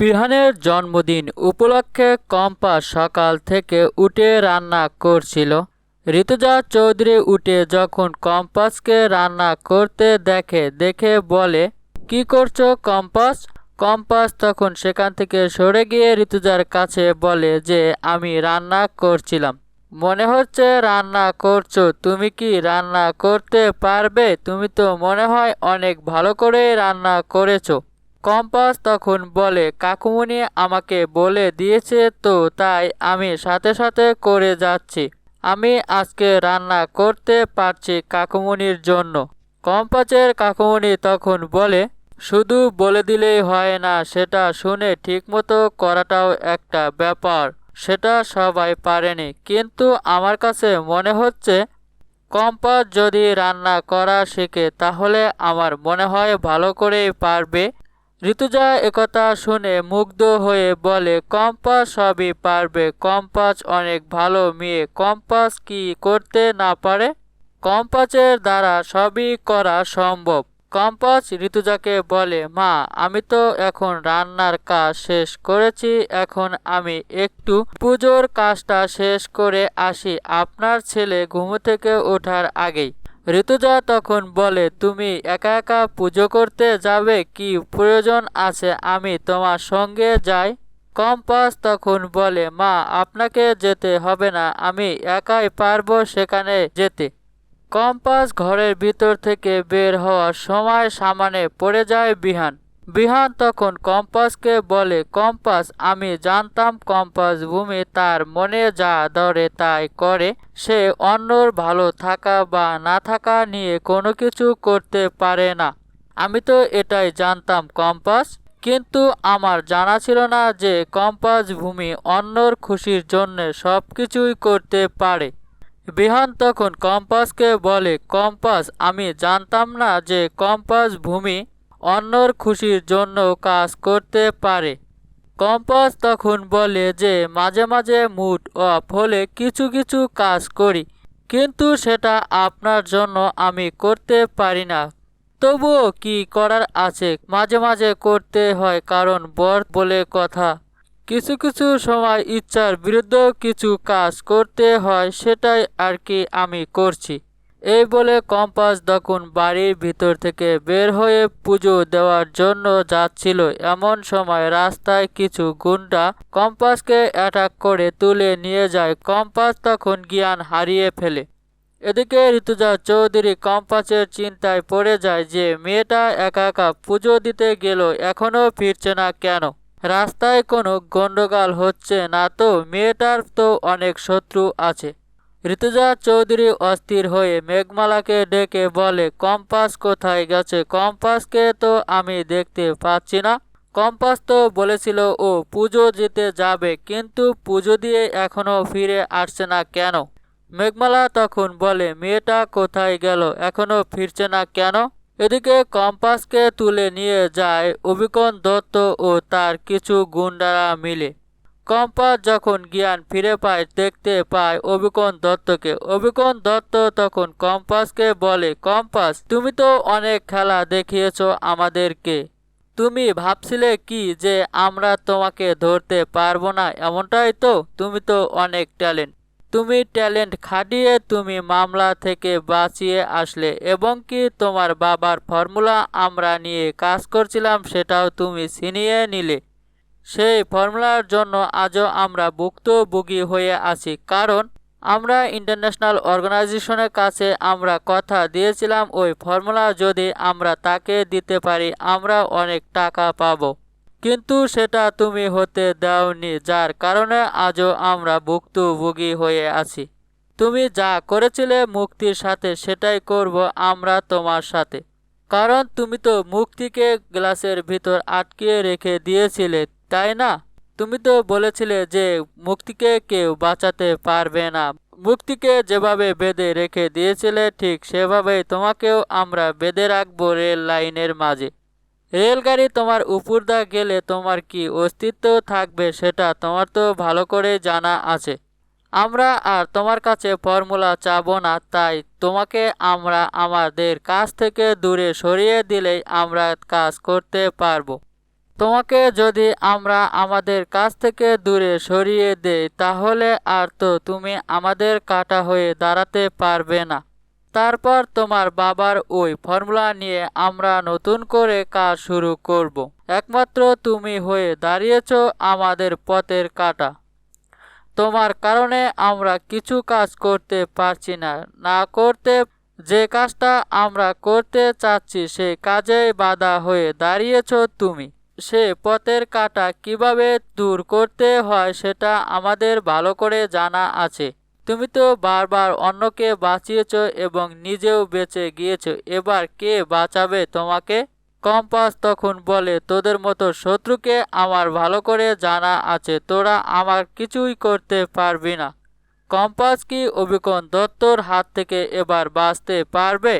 বিহানের জন্মদিন উপলক্ষে কম্পাস সকাল থেকে উঠে রান্না করছিল। ঋতুজা চৌধুরী উঠে যখন কম্পাসকে রান্না করতে দেখে বলে, কি করছো কম্পাস? কম্পাস তখন সেখান থেকে সরে গিয়ে ঋতুজার কাছে বলে যে আমি রান্না করছিলাম। মনে হচ্ছে রান্না করছো, তুমি কি রান্না করতে পারবে? তুমি তো মনে হয় অনেক ভালো করে রান্না করেছো। কম্পাস তখন বলে, কাকুমণি আমাকে বলে দিয়েছে তো তাই আমি সাথে সাথে করে যাচ্ছি। আমি আজকে রান্না করতে পারছি কাকুমণির জন্য। কম্পাসের কাকুমণি তখন বলে, শুধু বলে দিলেই হয় না, সেটা শুনে ঠিকমতো করাটাও একটা ব্যাপার। সেটা সবাই পারেনি, কিন্তু আমার কাছে মনে হচ্ছে কম্পাস যদি রান্না করা শেখে তাহলে আমার মনে হয় ভালো করেই পারবে। ঋতুজা একথা শুনে মুগ্ধ হয়ে বলে, কম্পাস সবই পারবে, কম্পাস অনেক ভালো মেয়ে, কম্পাস কি করতে না পারে? কম্পাসের দ্বারা সবই করা সম্ভব। কম্পাস ঋতুজাকে বলে, মা আমি তো এখন রান্নার কাজ শেষ করেছি, এখন আমি একটু পুজোর কাজটা শেষ করে আসি, আপনার ছেলে ঘুম থেকে ওঠার আগেই। ঋতুজা তখন বলে, তুমি একা একা পুজো করতে যাবে? কি প্রয়োজন আছে আমি তোমার সঙ্গে যাই? কম্পাস তখন বলে, মা আপনাকে যেতে হবে না, আমি একাই পারবো সেখানে যেতে। কম্পাস ঘরের ভিতর থেকে বের হওয়ার সময় সামনে পড়ে যায় বিহান। বিহান তখন কম্পাসকে বলে, কম্পাস আমি জানতাম কম্পাস ভূমি তার মনে যা ধরে তাই করে, সে অন্যর ভালো থাকা বা না থাকা নিয়ে কোনো কিছু করতে পারে না। আমি তো এটাই জানতাম কম্পাস, কিন্তু আমার জানা ছিল না যে কম্পাস ভূমি অন্যর খুশির জন্য সব কিছুই করতে পারে। বিহান তখন কম্পাসকে বলে, কম্পাস আমি জানতাম না যে কম্পাস ভূমি অন্যর খুশির জন্য কাজ করতে পারে। কম্পাস তখন বলে যে মাঝে মাঝে মুড অফ হলে কিছু কিছু কাজ করি, কিন্তু সেটা আপনার জন্য আমি করতে পারি না। তবুও কি করার আছে, মাঝে মাঝে করতে হয়, কারণ বর বলে কথা। কিছু কিছু সময় ইচ্ছার বিরুদ্ধেও কিছু কাজ করতে হয়, সেটাই আর কি আমি করছি। এই বলে কম্পাস তখন বাড়ির ভিতর থেকে বের হয়ে পুজো দেওয়ার জন্য যাচ্ছিল। এমন সময় রাস্তায় কিছু গুন্ডা কম্পাসকে অ্যাটাক করে তুলে নিয়ে যায়। কম্পাস তখন জ্ঞান হারিয়ে ফেলে। এদিকে ঋতুজা চৌধুরী কম্পাসের চিন্তায় পড়ে যায় যে মেয়েটা একা একা পুজো দিতে গেল, এখনো ফিরছে না কেন? রাস্তায় কোনো গন্ডগোল হচ্ছে না তো? মেয়েটার তো অনেক শত্রু আছে। ঋতুজা চৌধুরী অস্থির হয়ে মেঘমালাকে ডেকে বলে, কম্পাস কোথায় গেছে? কম্পাসকে তো আমি দেখতে পাচ্ছি না। কম্পাস তো বলেছিল ও পুজো দিতে যাবে, কিন্তু পুজো দিয়ে এখনো ফিরে আসছে না কেন? মেঘমালা তখন বলে, মেয়েটা কোথায় গেল, এখনো ফিরছে না কেন? এদিকে কম্পাসকে তুলে নিয়ে যায় অভিকন দত্ত ও তার কিছু গুন্ডারা মিলে। কম্পাস যখন জ্ঞান ফিরে পায় দেখতে পায় অভিকন দত্তকে। অভিকন দত্ত তখন কম্পাসকে বলে, কম্পাস তুমি তো অনেক খেলা দেখিয়েছো আমাদেরকে, তুমি ভাবছিলে কি যে আমরা তোমাকে ধরতে পারবো না? এমনটাই তো, তুমি তো অনেক ট্যালেন্ট, তুমি ট্যালেন্ট খাটিয়ে তুমি মামলা থেকে বাঁচিয়ে আসলে, এবং কি তোমার বাবার ফর্মুলা আমরা নিয়ে কাজ করছিলাম সেটাও তুমি ছিনিয়ে নিলে। সেই ফর্মুলার জন্য আজও আমরা ভুক্তভোগী হয়ে আছি, কারণ আমরা ইন্টারন্যাশনাল অর্গানাইজেশনের কাছে আমরা কথা দিয়েছিলাম ওই ফর্মুলা যদি আমরা তাকে দিতে পারি আমরা অনেক টাকা পাবো, কিন্তু সেটা তুমি হতে দাওনি, যার কারণে আজও আমরা ভুক্তভোগী হয়ে আছি। তুমি যা করেছিলে মুক্তির সাথে সেটাই করব আমরা তোমার সাথে, কারণ তুমি তো মুক্তিকে গ্লাসের ভিতর আটকে রেখে দিয়েছিলে, তাই না? তুমি তো বলেছিলে যে মুক্তিকে কেউ বাঁচাতে পারবে না। মুক্তিকে যেভাবে বেঁধে রেখে দিয়েছিলে ঠিক সেভাবেই তোমাকেও আমরা বেঁধে রাখবো রেল লাইনের মাঝে। রেলগাড়ি তোমার উপর দা গেলে তোমার কি অস্তিত্ব থাকবে সেটা তোমার তো ভালো করে জানা আছে। আমরা আর তোমার কাছে ফর্মুলা চাবো না, তাই তোমাকে আমরা আমাদের কাছ থেকে দূরে সরিয়ে দিলেই আমরা কাজ করতে পারবো। তোমাকে যদি আমরা আমাদের কাছ থেকে দূরে সরিয়ে দেই তাহলে আর তো তুমি আমাদের কাঁটা হয়ে দাঁড়াতে পারবে না। তারপর তোমার বাবার ওই ফর্মুলা নিয়ে আমরা নতুন করে কাজ শুরু করব। একমাত্র তুমি হয়ে দাঁড়িয়েছ আমাদের পথের কাঁটা। তোমার কারণে আমরা কিছু কাজ করতে পারছি না, না করতে যে কাজটা আমরা করতে চাচ্ছি সেই কাজেই বাধা হয়ে দাঁড়িয়েছ তুমি। সে পথের কাঁটা কিভাবে দূর করতে হয় সেটা আমাদের ভালো করে জানা আছে। তুমি তো বারবার অন্যকে বাঁচিয়েছ এবং নিজেও বেঁচে গিয়েছো, এবার কে বাঁচাবে তোমাকে? কম্পাস তখন বলে, তোদের মতো শত্রুকে আমার ভালো করে জানা আছে, তোরা আমার কিছুই করতে পারবি না। কম্পাস কি অভিকন দত্তর হাত থেকে এবার বাঁচতে পারবে?